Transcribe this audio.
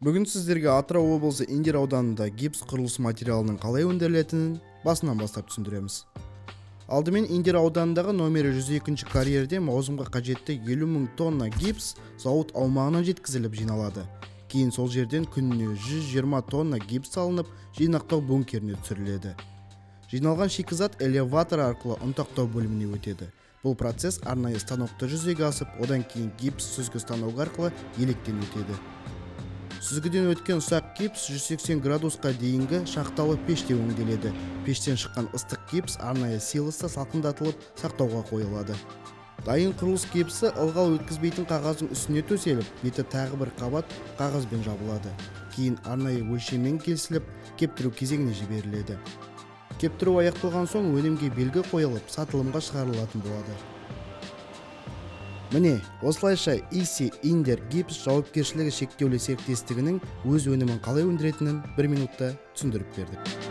Бүгін сіздерге Атырау облысы Индер ауданында гипс құрылыс материалының қалай өндірілетінін басынан бастап түсіндіреміз. Алдымен Индер ауданындағы номері 102 карьерде маусымға қажетті 50 000 тонна гипс зауыт аумағына жеткізіліп жиналады. Кейін сол жерден күніне 120 тонна гипс алынып, жинақтау бункеріне түсіріледі. Жиналған шикізат элеватор арқылы ұнтақтау бөліміне өтеді. Бұл процесс арнайы станокта жүзеге асып, одан кейін гипс сүзгі станок арқылы електен өтеді. Сүзгіден өткен ұсақ гипс 180 градусқа дейінгі шахталы пеште өңделеді. Пештен шыққан ыстық гипс арнайы силоста салқындатылып сақтауға қойылады. Дайын құрылыс гипсі ылғал өткізбейтін қағаздың үстіне төселіп, беті тағы бір қабат қағазбен жабылады. Кейін арнайы өлшеммен келісіліп, кептіру кезеңіне жіберіледі. Кептіру аяқталған соң өнімге белгі қойылып, сатылымға шығарылатын болады. Міне, осылайша ИСИ Индер гипс жауапкершілігі шектеулі серіктестігінің өз өнімін қалай өндіретінін 1 минутта түсіндіріп бердік.